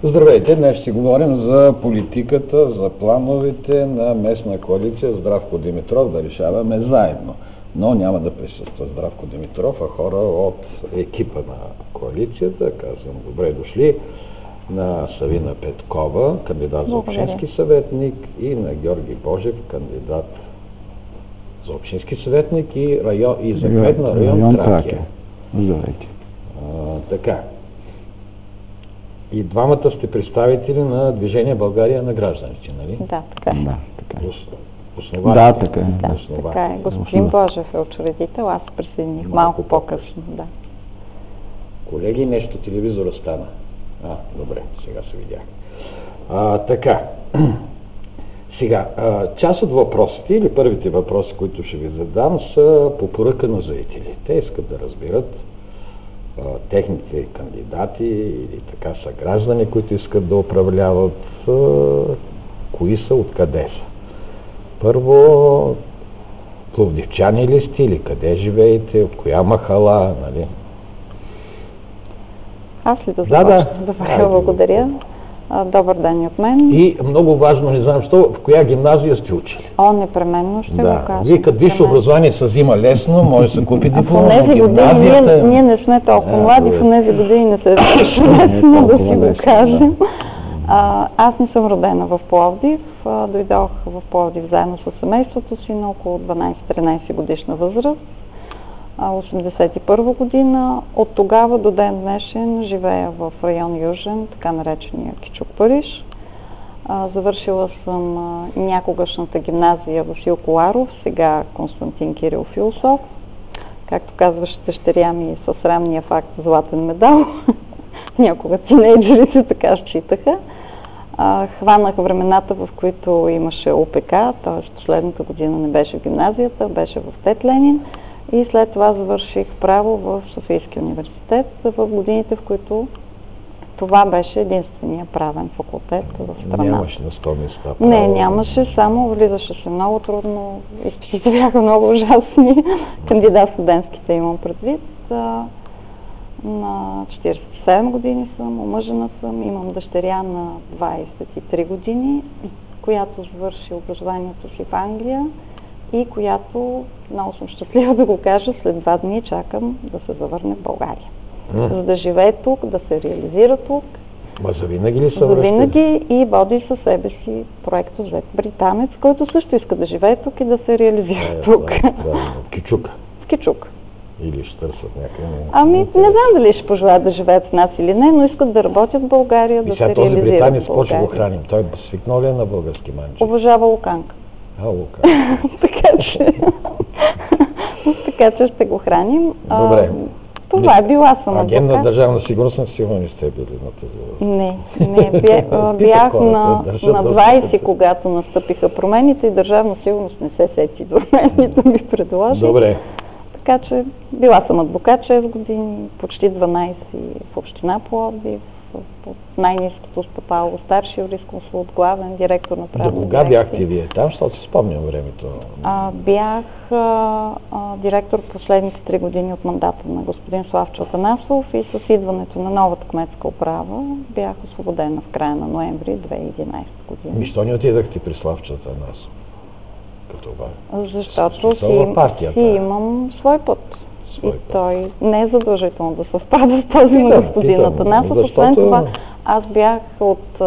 Здравейте, днес ще говорим за политиката, за плановете на местна коалиция Здравко Димитров да решаваме заедно. Но няма да присъства Здравко Димитров, а хора от екипа на коалицията. Казвам добре дошли на Савина Петкова, кандидат за общински съветник, и на Георги Божев, кандидат за общински съветник и за кмет на район Тракия. Здравейте. Така. И двамата сте представители на Движение България на гражданите, нали? Да, така е. Да, така е. Основатели. Да, така е. Да, така е. Господин Божев е учредител, аз присъединих малко по-късно. Да. Колеги, нещо телевизора стана. Добре, сега се видях. Така. Сега, част от въпросите или първите въпроси, които ще ви задам, са по поръка на зрители. Те искат да разберат техните кандидати или така са граждани, които искат да управляват, кои са, откъде са. Първо, пловдивчани ли сте или къде живеете, в коя махала, нали? Аз ли да започна? Добре, благодаря. Добър ден от мен. И много важно, не знам що, в коя гимназия сте учили? Непременно ще го кажа. Вие като висше образование се взима лесно, може да се купи диплом, в тези години ние не сме толкова млади, в тези години не се лесно да си го кажем. Аз не съм родена в Пловдив. Дойдох в Пловдив заедно с семейството си на около 12-13 годишна възраст. 1981 година. От тогава до ден днешен живея в район Южен, така наречения Кичук Париж. Завършила съм някогашната гимназия Васил Коларов, сега Константин Кирил Философ. Както казваше дъщеря ми, със срамния факт златен медал. Някога тинейджерите така считаха. Хванах времената, в които имаше ОПК, т.е. последната година не беше в гимназията, беше в ТЕТ Ленин. И след това завърших право в Софийския университет в годините, в които това беше единствения правен факултет в страната. Нямаше на 100 места? Не, нямаше, само влизаше се много трудно, изпитите бяха много ужасни. Кандидат студентските имам предвид. На 47 години съм, омъжена съм, имам дъщеря на 23 години, която завърши образованието си в Англия и която, много съм щастлива да го кажа, след 2 дни чакам да се завърне в България. За да живее тук, да се реализира тук. Завинаги ли са връщали? Завинаги, и води със себе си проекта Зет британец, който също иска да живее тук и да се реализира тук. В Кичук. В Кичук. Или ще търсят някъде? Не знам дали ще пожелаят да живеят с нас или не, но искат да работят в България, да се реализират в България. Този британец, какво го храним? Той свикнал ли е на български манчи? Обожава луканка. Луканка. Така че ще го храним. Добре. Това е, била съм агент на Държавна сигурност, сигурно не сте били на тази? Не. Бях на 20, когато настъпиха промените и Държавна сигурност не се сети до мен, нито ми предложи. Добре. Така че била съм адвокат 6 години, почти 12 в община Пловдив, в най-ниското стъпало, старши юрисконсулт, главен директор на правна дирекция. До кога бяхте вие там, защото си спомням времето? Бях директор последните 3 години от мандата на господин Славчо Атанасов и с идването на новата кметска управа бях освободена в края на ноември 2011 година. Защо не отидахте при Славчо Атанасов? Защото си имам свой път. И той не е задължително да съвпада с този на господин Атанасов. Освен това, аз бях от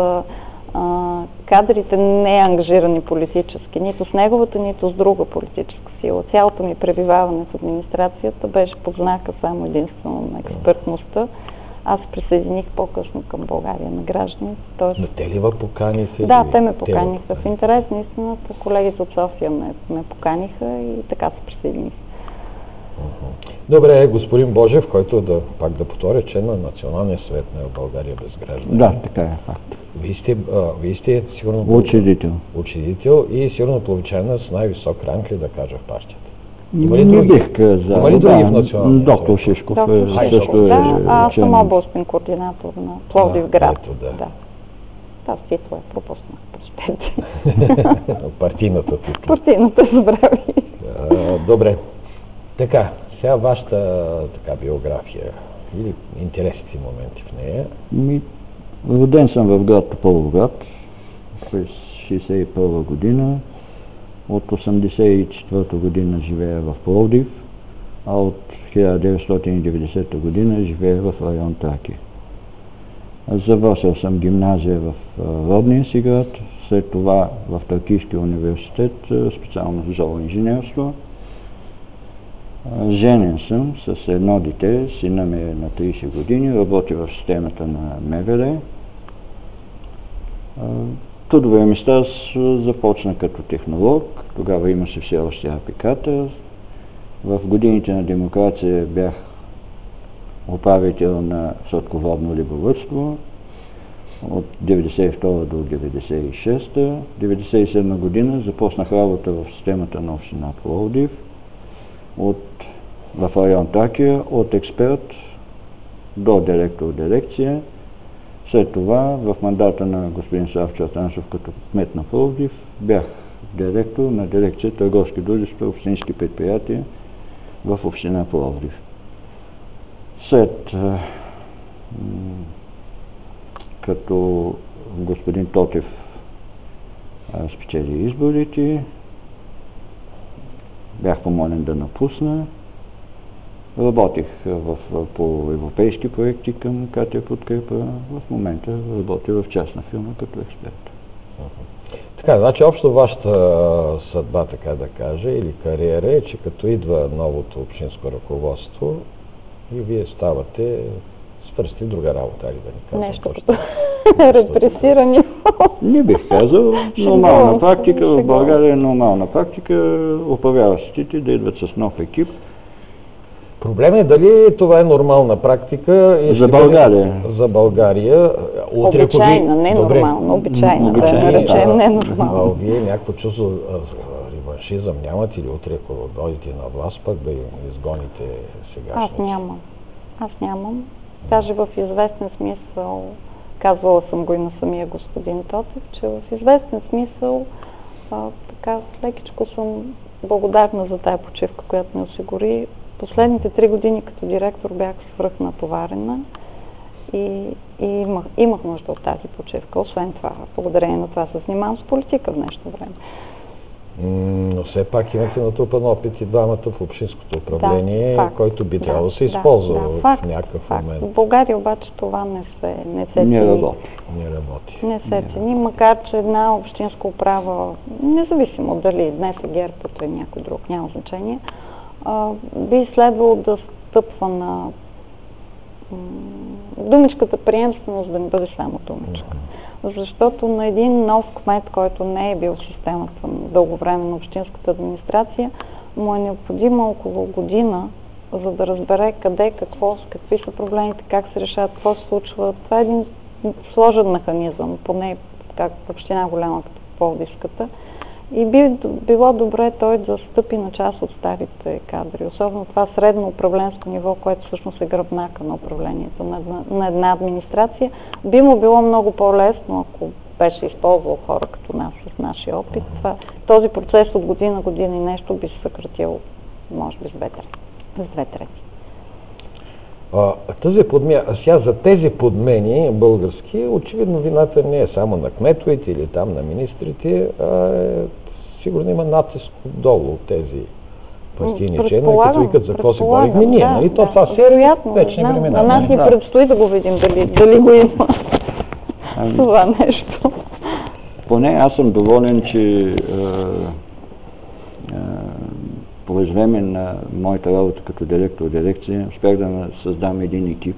кадрите не ангажирани политически, нито с неговата, нито с друга политическа сила. Цялото ми пребиваване в администрацията беше под знака само единствено на експертността. Аз присъединих по-късно към България на гражданите. Но те ли ви поканиха? Да, те ме поканиха. В интерес на истината, колегите от София ме поканиха и така се присъединих. Добре, господин Божев, който пак да повторя, че на Националния съвет на България без граждани. Да, така е факт. Вие сте сигурно учредител и сигурно пловдивчанин с най-висок ранг ли да кажа в партията? Има ли други? Има ли други в Националния съвет? Доктор Шишков също е. Аз съм областен координатор на Пловдив град. Това с титла е пропуснах през 5. Партийната титла. Партийната забрави. Добре. Така, сега вашата биография или интересните моменти в нея? Роден съм в град Тополовград през 1961 година. От 1984 година живея в Пловдив, а от 1990 година живея в район Тракия. Завършил съм гимназия в родния си град, след това в Тракийския университет, специално в зооинженерство. Женен съм с едно дете, сина ми е на 30 години, работи в системата на МВР. Трудовия ми стаж започна като технолог, тогава имаше все още АПК-та. В годините на демокрация бях управител на сладководно рибовъдство от 1992 до 1996. 1997 година започнах работа в системата на община Пловдив в район Тракия, от експерт до директор дирекция. След това в мандата на господин Славчо Атанасов като кмет на Пловдив бях директор на дирекция търговски дружества, общински предприятия в община Пловдив. След като господин Тотев спечели изборите, бях помолен да напусна. Работих по европейски проекти към КТ Подкрепа. В момента работя в частна фирма като експерт. Така, значи общо вашата съдба, така да кажа, или кариера е, че като идва новото общинско ръководство и вие ставате свързани друга работа, или да ни казвам. Нещо като репресирани. Не бих казал. Нормална практика в България е нормална практика. Управляващите да идват с нов екип. Проблем е дали това е нормална практика. За България. За България. Обичайна, не нормална. Обичайна, да наречем не нормална. Вие някакво чувство реваншизъм нямате ли утре, ако дойдете на власт, пък да изгоните сегашните? Аз нямам. Даже в известен смисъл, казвала съм го и на самия господин Тотев, че в известен смисъл така лекичко съм благодарна за тая почивка, която ми осигури. Последните 3 години като директор бях свръхнатоварена и имах нужда от тази почивка. Освен това, благодарение на това се занимавам с политика в днешно време. Но все пак имате натрупан опит и двамата в общинското управление, който би трябвало да се използва в някакъв момент. В България обаче това не се цени. Не се цени, макар че една общинска управа, независимо дали днес е ГЕРБ, утре някой друг, няма значение, би следвало да стъпва на думичката приемственост, да не бъде само думичка. Защото на един нов кмет, който не е бил в системата дълго време на общинската администрация, му е необходима около година, за да разбере къде, какви са проблемите, как се решават, какво се случва. Това е един сложен механизъм, поне как в община голяма като Пловдивската. И би било добре той да стъпи на част от старите кадри, особено това средно управленско ниво, което всъщност е гръбнака на управлението на една администрация. Би му било много по-лесно, ако беше използвал хора като нас с нашия опит. Този процес от година и нещо би се съкратил, може би, с 2/3. Сега за тези подмени български, очевидно вината не е само на кметовете или там на министрите, сигурно има натиск долу от тези партийни членове, като викат за какво се борихме ние. Нали? Това си е вечни времена. На нас ни предстои да го видим, дали го има това нещо. Поне аз съм доволен, че по време на моята работа като директор дирекция успях да създам един екип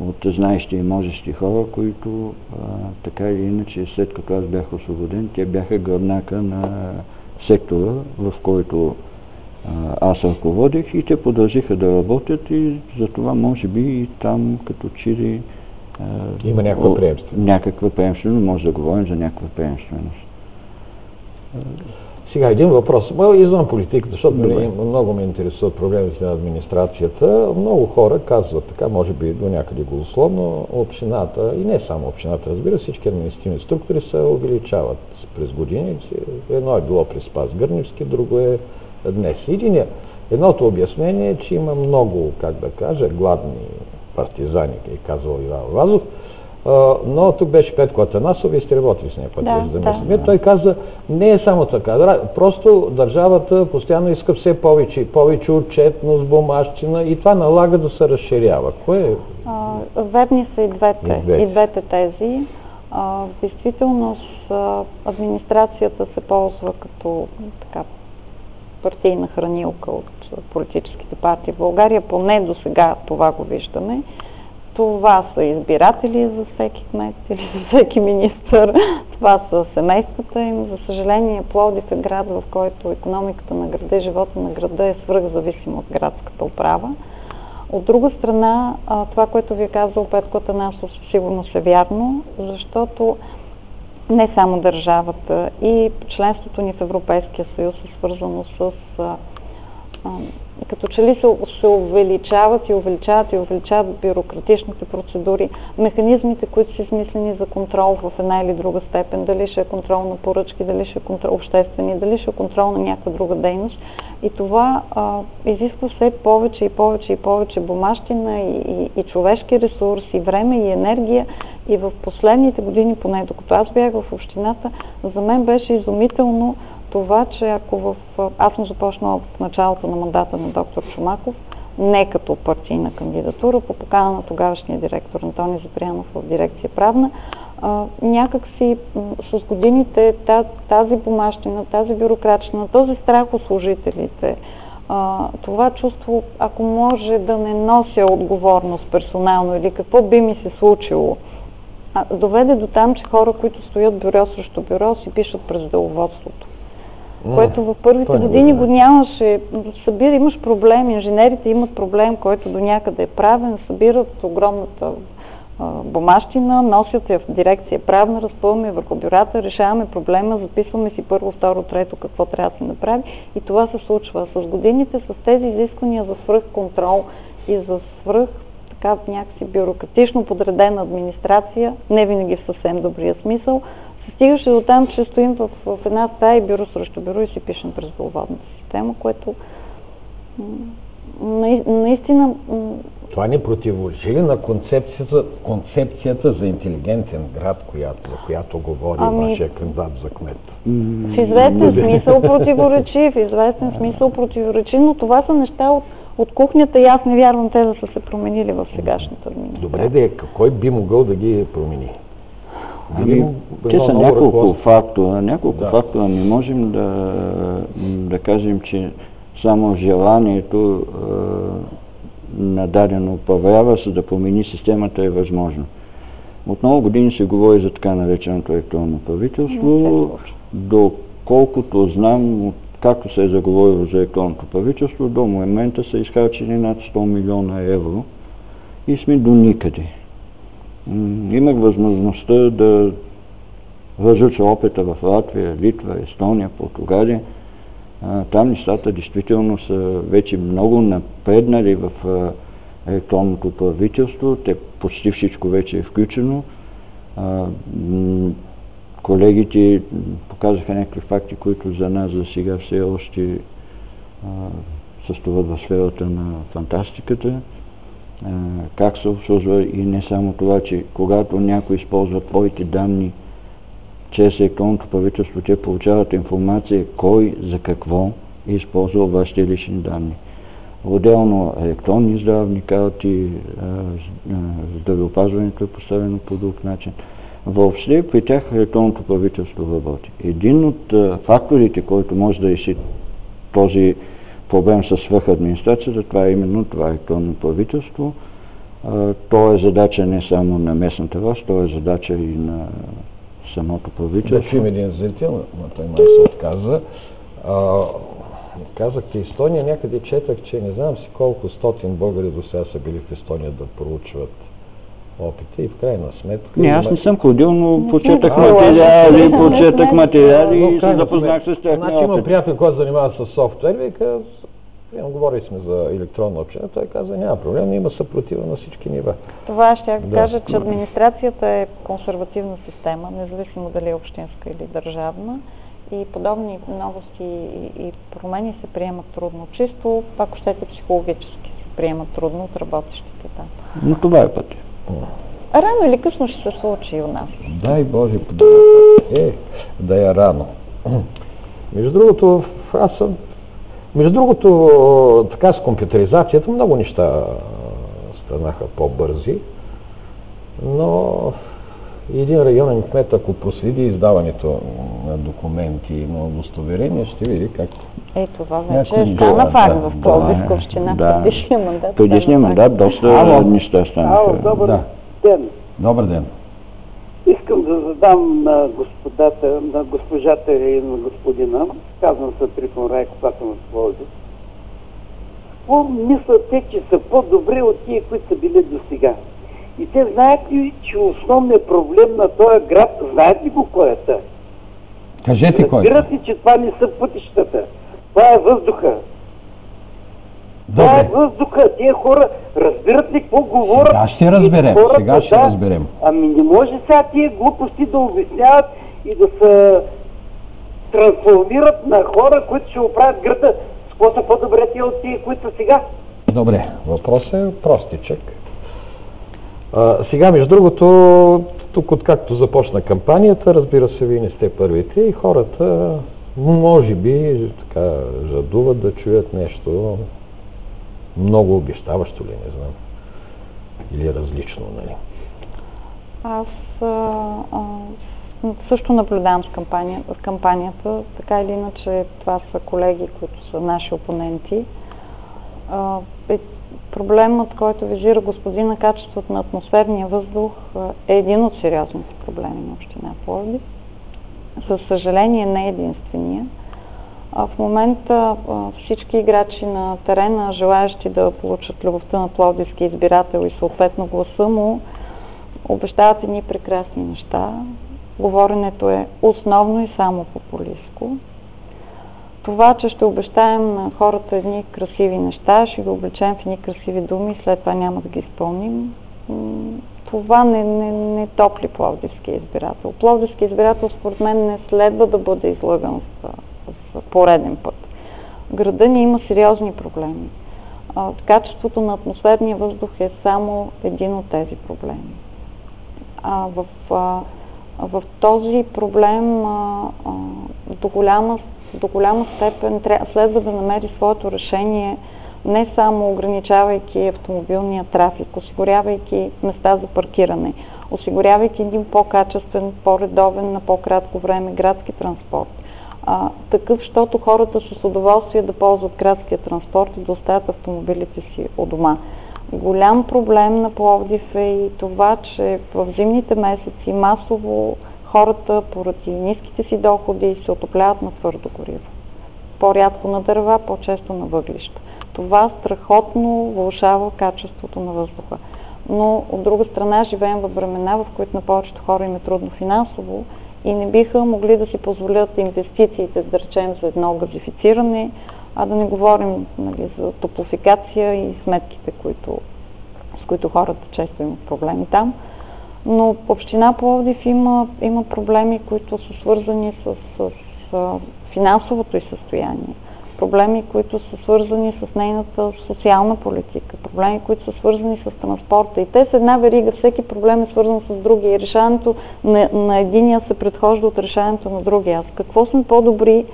от знаещи и можещи хора, които така или иначе, след като аз бях освободен, те бяха гръбнака на сектора, в който аз ръководих, и те продължиха да работят, и затова може би и там като чили има някаква приемственост. Някаква приемственост, може да говорим за някаква приемственост. Сега един въпрос, извън политиката, защото много ме интересуват проблемите на администрацията. Много хора казват така, може би до някъде голословно, общината, и не само общината, разбира, всички административни структури се увеличават през годините. Едно е било при Спас Гърневски, друго е днес. Едното обяснение е, че има много, как да кажа, гладни партизани, е казал Иван Вазов. но тук беше Петко Атанасов и сте работили с него. Да. Той каза, не е само така, просто държавата постоянно иска все повече и повече отчетност, бумащина и това налага да се разширява. Кое е? Верни са и двете тези. В действителност администрацията се ползва като така партийна хранилка от политическите партии в България, поне до сега това го виждаме. Това са избиратели за всеки кмет или за всеки министър, това са семействата им. За съжаление, Пловдив е град, в който икономиката на града и живота на града е свръхзависим от градската управа. От друга страна, това, което ви е казал Петко Атанасов, сигурно е вярно, защото не само държавата и членството ни в Европейския съюз е свързано с като че ли се увеличават бюрократичните процедури, механизмите, които са измислени за контрол в една или друга степен, дали ще е контрол на поръчки, дали ще е контрол обществени, дали ще е контрол на някаква друга дейност. И това изисква все повече бумащина и човешки ресурси, и време, и енергия. И в последните години, поне докато аз бях в общината, за мен беше изумително това, че ако аз съм започнала в началото на мандата на доктор Чомаков, не като партийна кандидатура, по покана на тогавашния директор Антони Запрянов в дирекция правна, някакси с годините тази бумащина, тази бюрократична, този страх от служителите, това чувство, ако може да не нося отговорност персонално или какво би ми се случило, доведе до там, че хора, които стоят бюро срещу бюро, си пишат през деловодството. Което в първите години го нямаше. Имаш проблем, инженерите имат проблем, който до някъде е правен, събират огромната бумащина, носят я в дирекция правна, разпълваме върху бюрата, решаваме проблема, записваме си първо, второ, трето какво трябва да се направи и това се случва. С годините, с тези изисквания за свръхконтрол и за така някакси бюрократично подредена администрация, не винаги в съвсем добрия смисъл, се стигаше до там, че стоим в една стая бюро срещу бюро и си пишем през деловодната система, което наистина... Това не противоречи ли на концепцията за интелигентен град, за която говори вашия кандидат за кмет? В известен смисъл противоречи, но това са неща от кухнята и аз не вярвам те да са се променили в сегашната администрация. Добре, кой би могъл да ги промени? Те са няколко фактора. Фактора не можем да кажем, че само желанието на дадено управлява, за да промени системата е възможно. От много години се говори за така нареченото електронно правителство. Доколкото знам, както се е заговорило за електронното правителство, до момента са изхарчени над 100 милиона евро и сме до никъде. Имах възможността да разуча опита в Латвия, Литва, Естония, Португалия. Там нещата действително са вече много напреднали в електронното правителство. Почти всичко вече е включено. Колегите показаха някакви факти, които за нас за сега все още състават в сферата на фантастиката. Как се обслужва и не само това, че когато някой използва твоите данни чрез електронното правителство, те получават информация кой за какво е използвал вашите лични данни. Отделно електронни здравни карти, здравеопазването е поставено по друг начин. Въобще при тях електронното правителство работи. Един от факторите, който може да реши този проблем с свръхадминистрацията, това е именно това електронно правителство. То е задача не само на местната власт, то е задача и на самото правителство. Да чуем един зрител, но той май се отказа. Казахте Естония, някъде четах, че не знам си колко стотин българи до сега са били в Естония да проучват опита и в крайна сметка... Не, аз не съм ходил, но прочетах материали и се запознах с тях. Значи имам приятел, който занимава с софтуер, вика, говорили сме за електронна община, той каза, няма проблем, има съпротива на всички нива. Това ще кажа, че администрацията е консервативна система, независимо дали е общинска или държавна. И подобни новости и промени се приемат трудно. Чисто, ако щете, психологически се приемат трудно от работещите там. Но това е пътя. Рано или късно ще се случи у нас. Дай Боже, да е рано. Между другото, така с компютъризацията много неща станаха по-бързи, но един районен кмет, ако проследи издаването на документи и на удостоверения, ще види как... Това вече стана факт в Пловдивска община в предишния мандат. Предишния мандат доста неща станаха. Добър ден. Добър ден. Искам да задам на госпожата и на господина, казвам се Трифон Райко, пак съм в Пловдив. Какво мислят те, че са по-добри от тия, които са били до сега? И те знаят ли, че основният проблем на този град, знаят ли го кой е това? Кажете кой. Разбират ли, че това не са пътищата? Това е въздуха. Това е въздуха. Тия хора разбират ли какво говорят? Сега ще разберем. Разберем. Ами не може сега тия глупости да обясняват и да се трансформират на хора, които ще оправят града. С какво са по-добре тия от тия, които са сега? Добре, въпросът е простичък. Сега, между другото, тук откакто започна кампанията, разбира се, вие не сте първите и хората може би така жадуват да чуят нещо много обещаващо ли, не знам, или различно, нали? Аз също наблюдавам с кампанията, така или иначе това са колеги, които са наши опоненти. Проблемът, който визира господина, качеството на атмосферния въздух, е един от сериозните проблеми на община Пловдив. За съжаление не е единствения. В момента всички играчи на терена, желаящи да получат любовта на пловдивски избирател и съответно гласа му, обещават едни прекрасни неща. Говоренето е основно и само популистко. Това, че ще обещаем на хората едни красиви неща, ще ги облечем в едни красиви думи, след това няма да ги изпълним, това не топли пловдивския избирател. Пловдивския избирател, според мен, не следва да бъде излъган за пореден път. Града ни има сериозни проблеми. Качеството на атмосферния въздух е само един от тези проблеми. В този проблем до голяма степен следва да намери своето решение не само ограничавайки автомобилния трафик, осигурявайки места за паркиране, осигурявайки един по-качествен, по-редовен, на по-кратко време градски транспорт. Такъв, защото хората с удоволствие да ползват градския транспорт и да оставят автомобилите си у дома. Голям проблем на Пловдив е и това, че в зимните месеци масово хората поради ниските си доходи се отопляват на твърдо гориво. По-рядко на дърва, по-често на въглища. Това страхотно влошава качеството на въздуха. Но от друга страна живеем във времена, в които на повечето хора им е трудно финансово и не биха могли да си позволят инвестициите, да речем, за едно газифициране, а да не говорим за топлофикация и сметките, с които хората често имат проблеми там. Но община Пловдив има проблеми, които са свързани с финансовото й състояние. Проблеми, които са свързани с нейната социална политика. Проблеми, които са свързани с транспорта. И те са една верига. Всеки проблем е свързан с другия. И решаването на единия се предхожда от решаването на другия. Аз какво сме по-добри?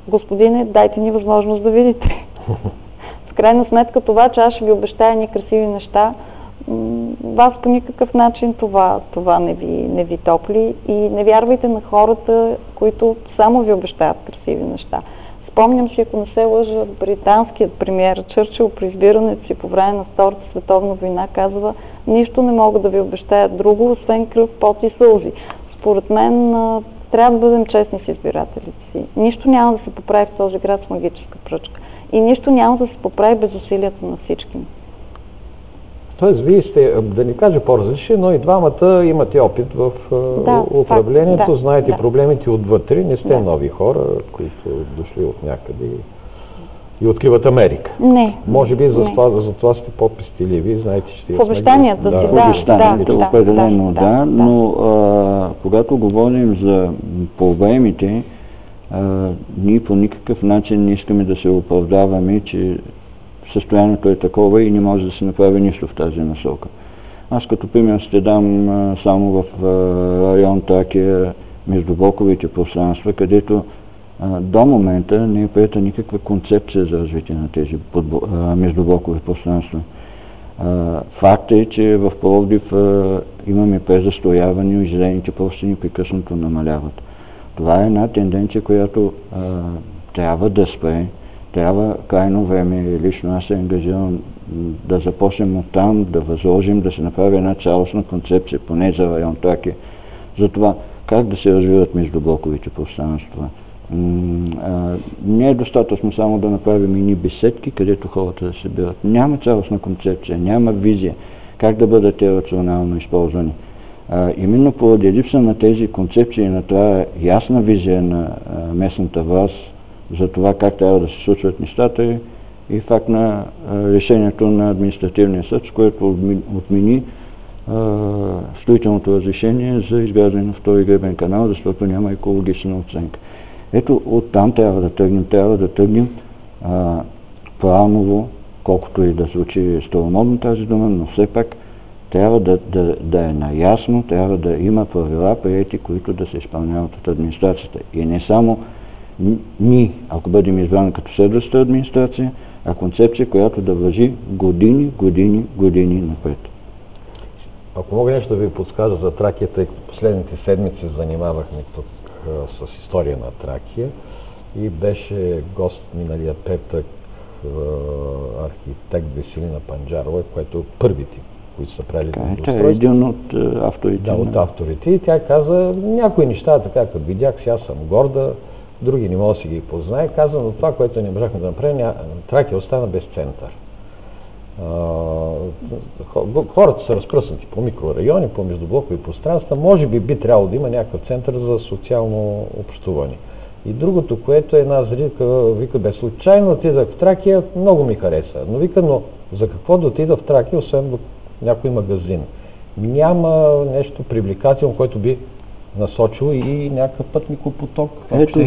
Господине, дайте ни възможност да видите. В крайна сметка това, че аз ще ви обещая ни красиви неща, вас по никакъв начин това не ви топли и не вярвайте на хората, които само ви обещават красиви неща. Спомням си, ако не се лъжа, британският премиер Чърчил при избирането си по време на Втората световна война казва: нищо не мога да ви обещая друго, освен кръв, пот и сълзи. Според мен трябва да бъдем честни с избирателите си. Нищо няма да се поправи в този град с магическа пръчка. И нищо няма да се поправи без усилията на всички. Тоест, вие сте, да ни кажа по-различни, но и двамата имате опит в управлението, знаете проблемите отвътре, не сте нови хора, които дошли от някъде и откриват Америка. Не. Може би за това сте по-пестеливи, знаете, че... В обещанията си, да, определено да, но когато говорим за проблемите, ние по никакъв начин не искаме да се оправдаваме, че състоянието е такова и не може да се направи нищо в тази насока. Аз като пример ще дам само в район Тракия междублоковите пространства, където до момента не е приета никаква концепция за развитие на тези междублокови пространства. Факт е, че в Пловдив имаме презастрояване и зелените площи непрекъснато намаляват. Това е една тенденция, която трябва да спре. Трябва крайно време, лично аз се ангажирам да започнем оттам, да възложим, да се направи една цялостна концепция, поне за район Тракия, за това как да се развиват междублоковите пространства. Не е достатъчно само да направим ини беседки, където хората да се събират. Няма цялостна концепция, няма визия как да бъдат те рационално използвани. Именно поради липса на тези концепции, на това ясна визия на местната власт за това как трябва да се случват нещата и факт на решението на административния съд, с което отмени строителното разрешение за изграждане на втори гребен канал, защото няма екологична оценка. Ето оттам трябва да тръгнем планово, колкото и да звучи старомодно тази дума, но все пак трябва да е наясно, трябва да има правила, приети, които да се изпълняват от администрацията. И не само ние, ако бъдем избрани като следваща администрация, а концепция, която да важи години напред. Ако мога нещо да ви подскажа за Тракия, тъй като последните седмици занимавахме тук с история на Тракия и беше гост миналия петък архитект Веселина Панджарова, което е първите, които са правили това е един от авторите. Да, от авторите. И тя каза някои неща, така като видях, сега съм горда, други не мога да си ги познае. Каза, но това, което не можахме да направим, Тракия остана без център. Хората са разпръснати по микрорайони, по междублокови пространства. Може би трябвало да има някакъв център за социално общуване. И другото, което е една зрителка, вика, бе случайно отидах в Тракия, много ми хареса. Но вика, но за какво да отида в Тракия, освен до някой магазин? Няма нещо привлекателно, което би насочил и някакъв пътникопоток,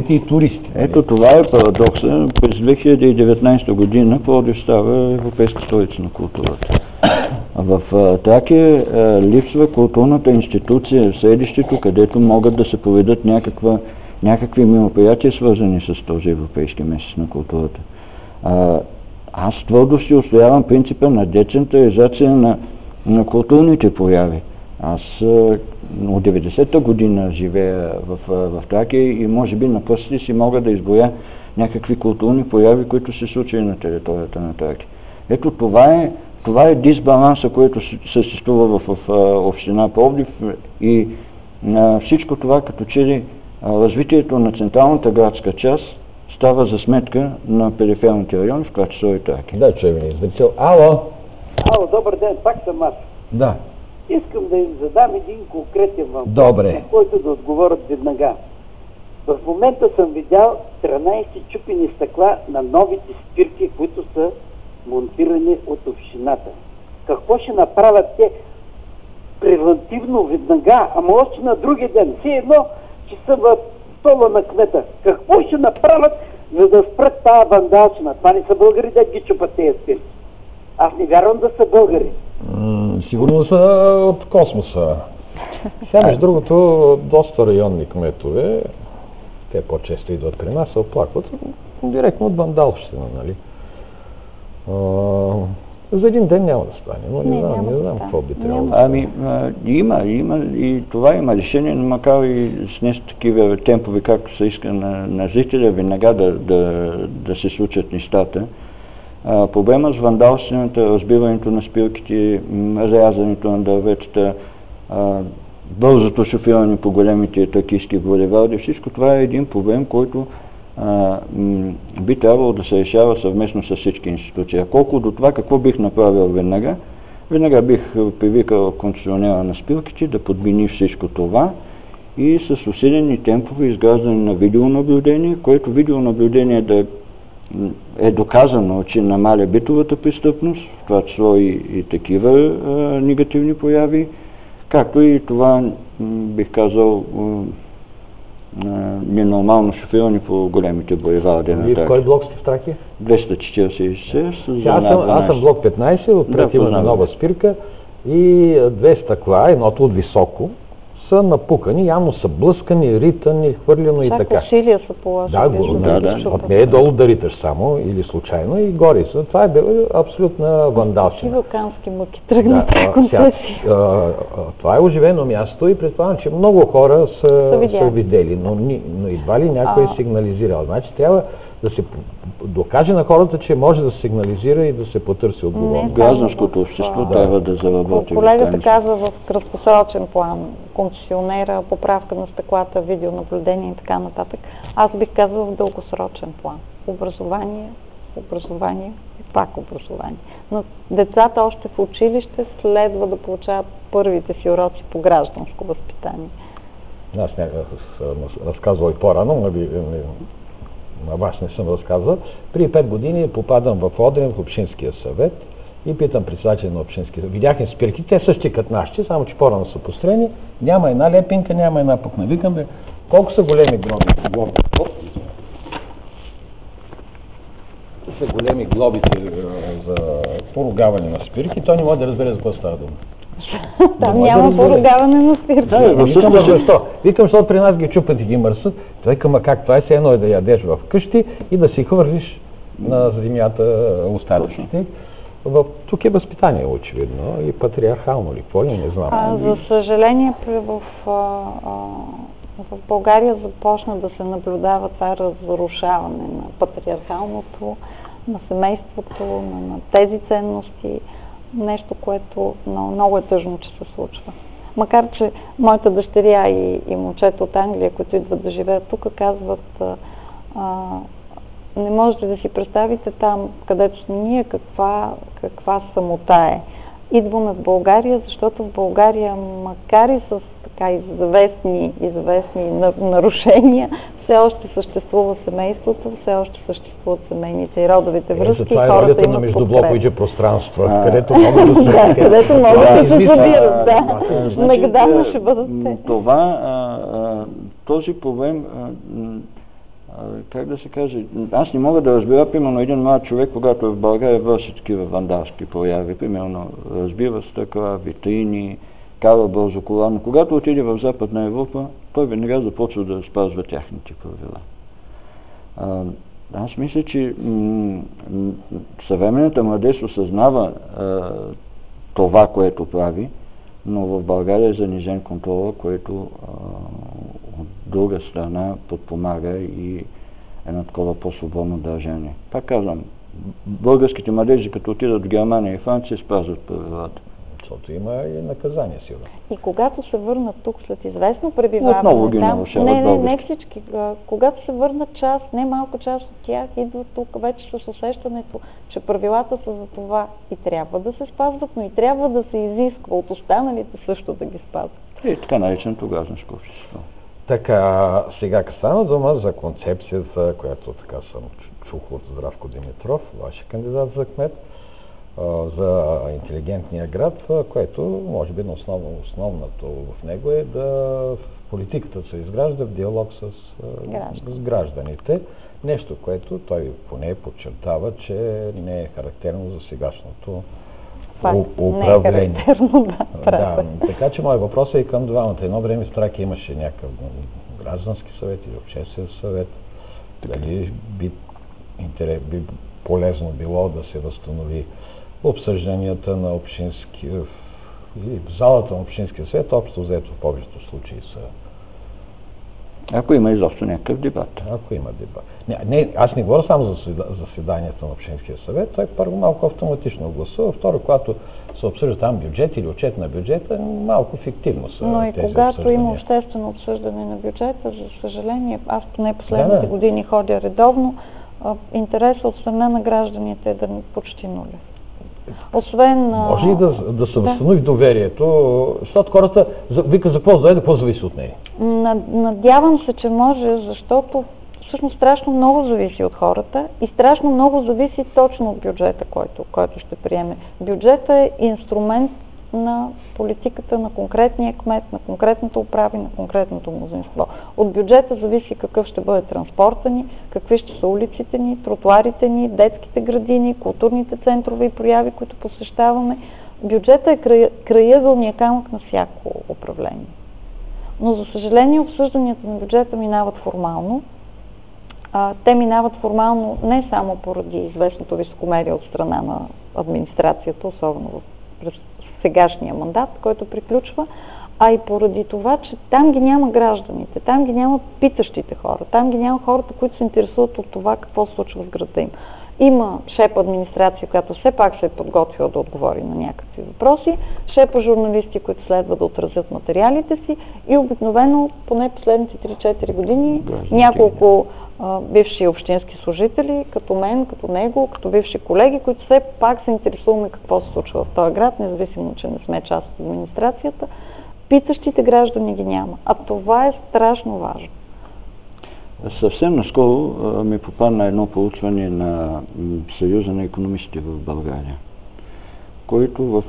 и туристи. Ето това е парадокса. През 2019 година Пловдив става европейска столица на културата. В Тракия липсва културната институция, средището, където могат да се проведат някакви мероприятия, свързани с този европейски месец на културата. Аз твърдо си отстоявам принципа на децентрализация на културните прояви. Аз от 90-та година живея в Тракия и може би на пръстите си мога да изброя някакви културни прояви, които се случили на територията на Тракия. Ето това е дисбаланса, който съществува в община Пловдив и всичко това като че ли развитието на централната градска част става за сметка на периферните райони, в това число и Тракия. Да, че ми изречил. Ало! Ало, добър ден, пак съм аз. Да. Искам да им задам един конкретен въпрос, Добре, на който да отговорят веднага. В момента съм видял 13 чупени стъкла на новите спирки, които са монтирани от общината. Какво ще направят те превентивно веднага, ама още на другия ден? Все едно, че са в стола на кмета. Какво ще направят, за да спрат тази вандалщина? Това не са българи, да ги чупат тези спирки. Аз не вярвам да са българи. Сигурно са от космоса. Сега, между другото, доста районни кметове, те по-често идват при нас, се оплакват директно от вандалщина, нали? За един ден няма да стане, но не знам какво би трябвало. Ами, има и това има решение, макар и с не такива темпове, както се иска на жителя, веднага да се случат нещата. Проблема с вандалщината, разбиването на спирките, рязането на дърветата, бързото шофиране по големите тракийски булеварди, всичко това е един проблем, който би трябвало да се решава съвместно с всички институции. А колко до това, какво бих направил веднага? Веднага бих привикал концесионера на спирките да подмени всичко това и с усилени темпове изграждане на видеонаблюдение, което видеонаблюдение да е доказано, че намаля битовата престъпност, в това число и такива негативни прояви, както и това, бих казал, ненормално шофиране по големите булеварди на Тракия. Вие в кой блок сте в Тракия? 246. Аз съм блок 15, оперативна нова спирка. и две стъкла, едното от високо, са напукани, явно са блъскани, ритани, хвърлено и така. Усилия са положили. От не е долу да риташ само или случайно и горе са. Това е било абсолютна вандалщина. И вулкански мъки тръгнат концесии. Това е оживено място и предполагам, че много хора са видели, но едва ли някой е сигнализирал. Значи трябва да се докаже на хората, че може да се сигнализира и да се потърси отговорност. Гражданското общество трябва да заработи. Колегата казва в краткосрочен план, концесионера, поправка на стъклата, видеонаблюдение и така нататък. Аз бих казал в дългосрочен план. Образование и пак образование. Но децата още в училище следва да получават първите си уроци по гражданско възпитание. Аз разказвал и по-рано, на вас не съм разказвал. При 5 години попадам в Одрин, в Общинския съвет и питам председателя на Общинския съвет. Видяхме спирки, те същи като нашите, само че по-рано са построени. Няма една лепинка, няма една пъкна. Викам, колко са големи глобите за поругаване на спирки, той не може да разбере за какво става дума. Там няма поругаване на спирки. Викам, защото при нас ги чупат и ги мърсат. Той казва, как това е, все едно е да ядеш в къщи и да си хвърлиш на земята остатъците. Тук е възпитание, очевидно, и патриархално ли, какво ли, не знам. За съжаление, в България започна да се наблюдава това разрушаване на патриархалното, на семейството, на тези ценности. Нещо, което много е тъжно, че се случва. Макар, че моята дъщеря и момчета от Англия, които идват да живеят тук, казват, не можете да си представите там, където сме ние, каква самота е. Идваме в България, защото в България, макар и с така известни нарушения, все още съществува семейството, все още съществуват семейните и родовите връзки. Това е ролята на междублоковите пространства, където могат да се... където могат да се забират, да. Негадално ще бъдат те. Този проблем, как да се каже, аз не мога да разбира, примерно, един млад човек, когато в България върши такива вандалски прояви, примерно, разбива стъкла, витрини, кара бързо кола, но когато отиде в Западна Европа, той веднага започва да спазва тяхните правила. Аз мисля, че съвременната младеж осъзнава това, което прави, но в България е занижен контрола, което от друга страна подпомага и едно такова по-свободно държание. Пак казвам, българските младежи, като отидат в Германия и Франция, спазват правилата. Защото има и наказание сигурно. И когато се върнат тук след известно пребиваване, не всички, когато се върнат част, не малко част от тях идват тук вече с усещането, че правилата са за това и трябва да се спазват, но и трябва да се изисква от останалите също да ги спазват. И така нареченото гражданско общество. Така, сега стана дума за концепцията, която така съм чух от Здравко Димитров, вашия кандидат за кмет, за интелигентния град, което може би основното в него е да политиката се изгражда в диалог с гражданите. Нещо, което той поне подчертава, че не е характерно за сегашното управление. Така че моят въпрос е и към двамата. Едно време в Тракия имаше някакъв граждански съвет или обществен съвет. Дали би полезно било да се възстанови обсъжданията на общински или в залата на общинския съвет, общо взето в повечето случаи са. Ако има изобщо някакъв дебат. Ако има дебат. Аз не говоря само за заседанията на общинския съвет, той първо малко автоматично гласува, второ, когато се обсъжда там бюджет или отчет на бюджета, малко фиктивно са. Но и когато има обществено обсъждане на бюджета, за съжаление, аз поне последните години ходя редовно, интересът от страна на гражданите е почти нулев. Може и да се възстанови доверието, защото хората вика за какво дойде, какво зависи от нея. Надявам се, че може, защото всъщност страшно много зависи от хората и страшно много зависи точно от бюджета, който ще приеме. Бюджетът е инструмент на политиката на конкретния кмет, на конкретната управа и на конкретното мнозинство. От бюджета зависи какъв ще бъде транспорта ни, какви ще са улиците ни, тротуарите ни, детските градини, културните центрове и прояви, които посещаваме. бюджета е краягълния камък на всяко управление. Но за съжаление обсъжданията на бюджета минават формално. Те минават формално не само поради известното високомерие от страна на администрацията, особено през сегашния мандат, който приключва, а и поради това, че там ги няма гражданите, там ги няма питащите хора, там ги няма хората, които се интересуват от това какво се случва в града им. Има шепа администрация, която все пак се е подготвила да отговори на някакви въпроси, шепа журналисти, които следва да отразят материалите си и обикновено, поне последните 3-4 години, няколко бивши общински служители, като мен, като него, като бивши колеги, които все пак се интересуваме какво се случва в този град, независимо, че не сме част от администрацията, питащите граждани ги няма. А това е страшно важно. Съвсем наскоро ми попадна едно проучване на Съюза на икономистите в България, който в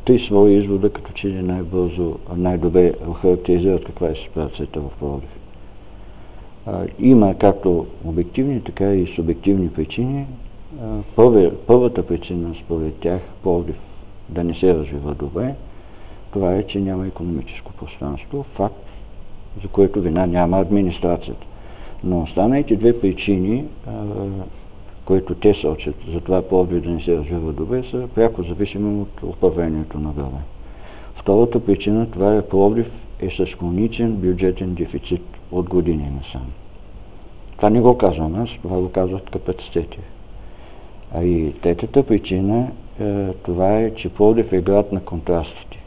три свои извода, като че ли най-бързо, най-добре характеризират каква е ситуацията в Пловдив. Има както обективни, така и субективни причини. Първата причина, според тях, Пловдив да не се развива добре, това е, че няма икономическо пространство. Факт, за което вина няма администрацията. Но останалите две причини, които те сочат за това Пловдив да не се развива добре, са пряко зависими от управлението на града. Втората причина, това е Пловдив е с хроничен бюджетен дефицит от години насам. Това не го казвам аз, това го казват капацитети. А и третата причина, това е, че Пловдив е град на контрастите.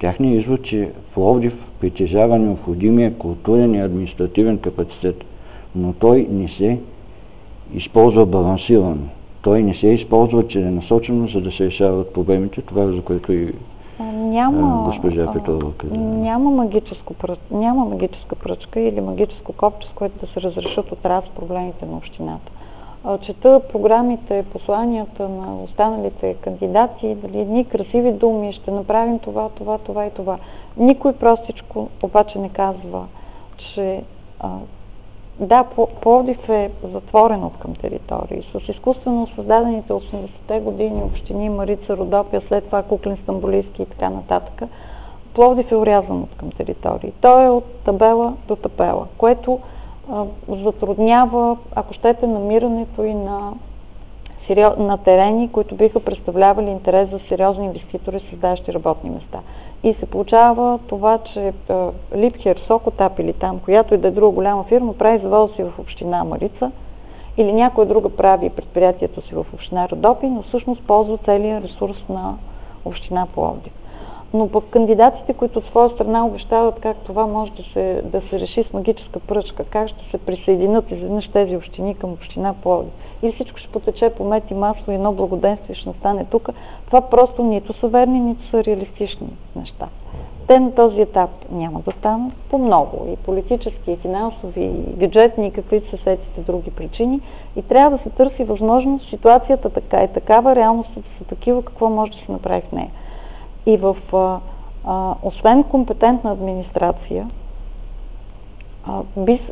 Тяхният извод, че Пловдив притежава необходимия културен и административен капацитет, но той не се използва балансирано. Той не се използва целенасочено, за да се решават проблемите. Това е за което и госпожа Петрова каза. Няма магическа пръчка или магическо копче, с което да се разрешат от раз проблемите на общината. Чета програмите, посланията на останалите кандидати, дали едни красиви думи, ще направим това и това. Никой простичко обаче не казва, че да, Пловдив е затворен от към територии. С изкуствено създадените 80-те години общини Марица, Родопя, след това Куклен, Стамболийски и така нататък, Пловдив е урязан от към територии. Той е от табела до табела, което затруднява, ако щете, намирането и на терени, които биха представлявали интерес за сериозни инвеститори, създаващи работни места. И се получава това, че Липхер, Сокотап или там, която и да е друга голяма фирма, прави завода си в община Марица или някоя друга прави предприятието си в община Родопи, но всъщност ползва целият ресурс на община Пловдив. Но пък кандидатите, които от своя страна обещават как това може да се реши с магическа пръчка, как ще се присъединят изведнъж тези общини към община Пловдив, или всичко ще потече по мед и масло и едно благоденствие ще настане тук, това просто нито са верни, нито са реалистични неща. Те на този етап няма да станат по много и политически, и финансови, и бюджетни, и каквито се сетите други причини. И трябва да се търси възможност ситуацията така и такава, реалностите са такива, какво може да се направи в нея. И освен компетентна администрация,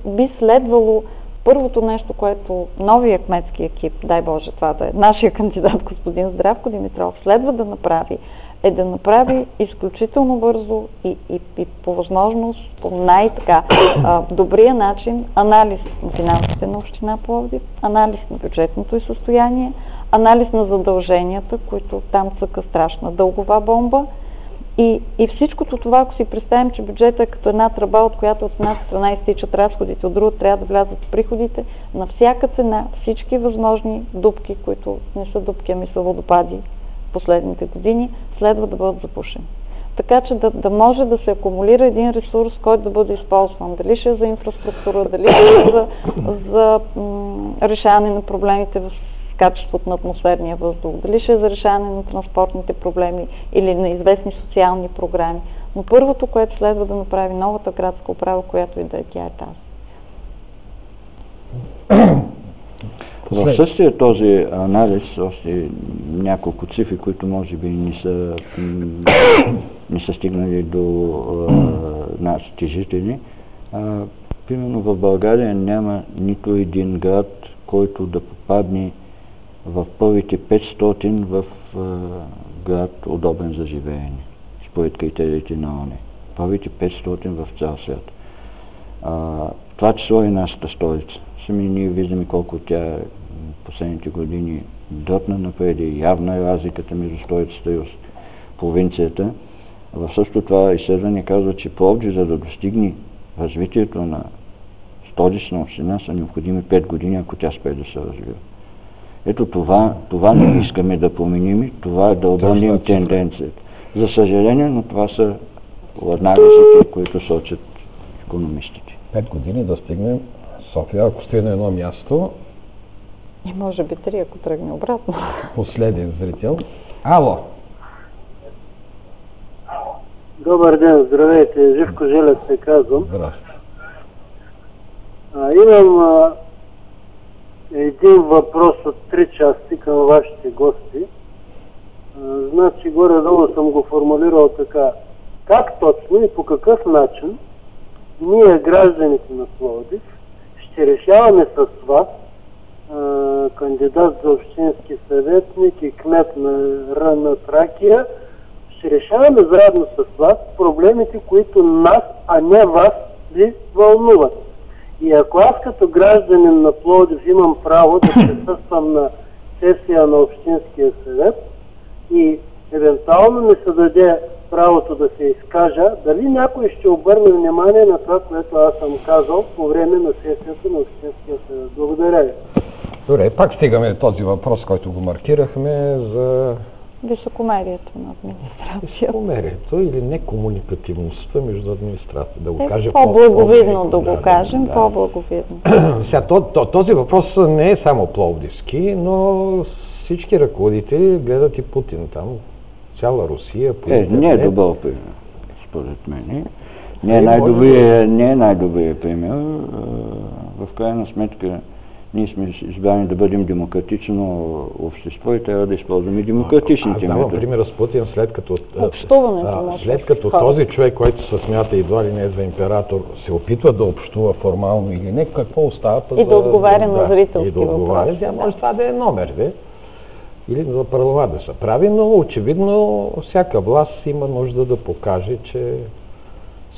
би следвало първото нещо, което новия кметски екип, дай Боже това да е нашия кандидат господин Здравко Димитров, следва да направи, е да направи изключително бързо и по възможност, по добрия начин анализ на финансите на община Пловдив, анализ на бюджетното й състояние, анализ на задълженията, които там цъка страшна дългова бомба. И всичкото това, ако си представим, че бюджетът е като една тръба, от която от едната страна изтичат разходите, от друга трябва да влязат приходите, на всяка цена всички възможни дупки, които не са дупки, ами са водопади в последните години, следва да бъдат запушени. Така че да може да се акумулира един ресурс, който да бъде използван. Дали ще е за инфраструктура, дали ще е за решаване на проблемите в качеството на атмосферния въздух, дали ще е за решаване на транспортните проблеми или на известни социални програми. Но първото, което следва да направи новата градска управа, която и да е, тя е тази. В същия този анализ, още няколко цифри, които може би не са стигнали до нашите жители. Примерно в България няма нито един град, който да попадне в първите 500 в град удобен за живеене, според критериите на ОНЕ. Първите 500 в цял свят. Това число е нашата столица. Сами ние виждаме колко тя последните години дръпна напред и явна е разликата между столицата и провинцията. В същото това изследване казва, че Пловдив, за да достигне развитието на столична община, са необходими 5 години, ако тя спее да се развива. Ето това не искаме да променим, това е да обърнем тенденцията. За съжаление, но това са анализите, които сочат икономистите. 5 години да стигнем София, ако стои на едно място. И може би 3, ако тръгне обратно. Последен зрител. Ало! Добър ден, здравейте, Живко Желев се казвам. Здрасти. Имам един въпрос от 3 части към вашите гости. Значи горе-долу съм го формулирал така. Как точно и по какъв начин ние, гражданите на Пловдив, ще решаваме с вас, кандидат за общински съветник и кмет на Тракия, ще решаваме заедно с вас проблемите, които нас, а не вас, ви вълнуват. И ако аз като гражданин на Пловдив имам право да присъствам на сесия на Общинския съвет и евентуално ми се даде правото да се изкажа, дали някой ще обърне внимание на това, което аз съм казал по време на сесията на Общинския съвет. Благодаря ви. Добре, пак стигаме до този въпрос, който го маркирахме за Високомерието на администрацията. високомерието или некомуникативността между администрацията. Да го кажа по-благовидно да го кажем, по-благовидно. Сега, този въпрос не е само пловдивски, но всички ръководители гледат и Путин там. Цяла Русия. Не е добър пример, според мен. Не е най-добрият пример. В крайна сметка ние сме избрани да бъдем демократично общество и трябва да използваме демократичните методи. Аз давам примера с Путин, след като хора. този човек, който се смята едва ли не за император, се опитва да общува формално или не, какво остава? И да отговаря на зрителски въпроси. Може това да е номер, или за правила да се прави, но очевидно всяка власт има нужда да покаже, че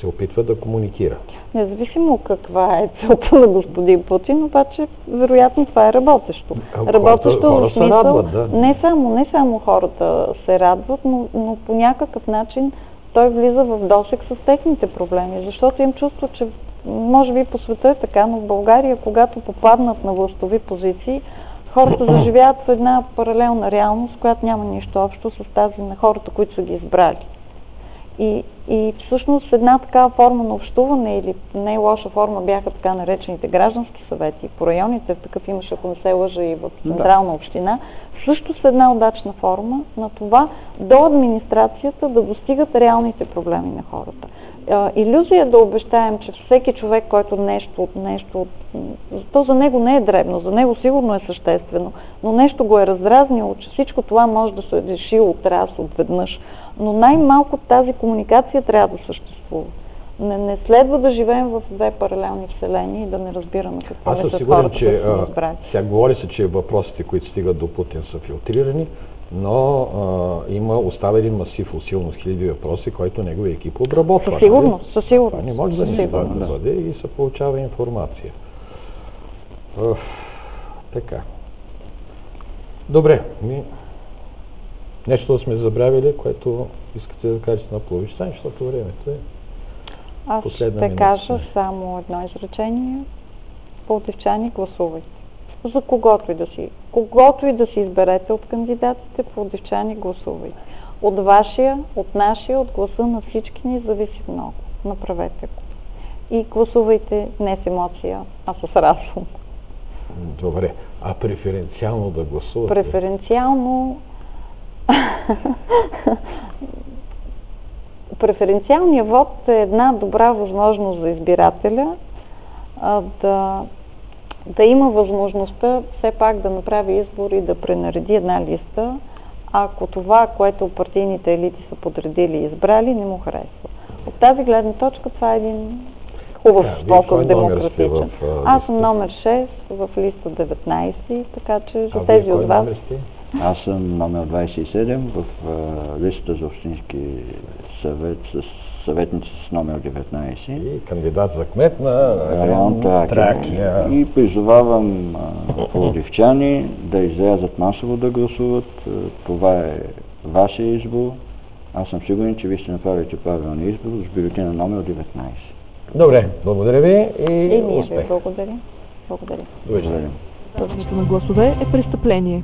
се опитва да комуникира. Независимо каква е целта на господин Путин, обаче вероятно това е работещо. Работещо в смисъл, не само хората се радват, но по някакъв начин той влиза в досег с техните проблеми, защото им чувства, че може би по света е така, но в България, когато попаднат на властови позиции, хората заживяват в една паралелна реалност, която няма нищо общо с тази на хората, които са ги избрали. И всъщност една такава форма на общуване или не лоша форма бяха така наречените граждански съвети. По районите такъв имаше, ако не се лъжа, и в централна община. Също с една удачна форма на това до администрацията да достигат реалните проблеми на хората. Илюзия да обещаем, че всеки човек, който нещо, то за него не е дребно, за него сигурно е съществено, но нещо го е раздразнило, че всичко това може да се реши от раз, отведнъж. Но най-малко тази комуникация трябва да съществува. Не следва да живеем в две паралелни вселени и да не разбираме какво не са хората, които сме избрали. Сега говори се, че въпросите, които стигат до Путин, са филтрирани, но има остава един масив усилно с хиляди въпроси, който неговия екип обработва. Със сигурност. Това не може да ни бъде и се получава информация. Така. Добре. Нещо да сме забравили, което искате да кажете на Пловдивчани, защото времето е последна минута. Аз ще кажа само едно изречение. Пловдивчани, гласувайте. За когото и да си изберете от кандидатите, пловдивчани, гласувайте. От вашия, от нашия, от гласа на всички ни зависи много. Направете го. И гласувайте не с емоция, а с разум. Добре. А преференциално да гласувате? Преференциално... Преференциалният вод е една добра възможност за избирателя да има възможността все пак да направи избор и да пренареди една листа, ако това, което партийните елити са подредили и избрали, не му харесва. От тази гледна точка това е един хубав Да, вие способ, кой номер сте демократичен. в Аз съм листата? номер 6 в листа 19, така че А за вие тези кой от вас... номер сте? Аз съм номер 27 в листата за общински съвет с съветници с номер 19. И кандидат за кмет на Район Тракия. И призовавам пловдивчани да излязат масово да гласуват. Това е вашия избор. Аз съм сигурен, че вие ще направите правилния избор с бюлетина номер 19. Добре, благодаря ви и И ние ви успех. благодарим. Благодаря. Довиждане. Благодаря. Краденето на гласове е престъпление.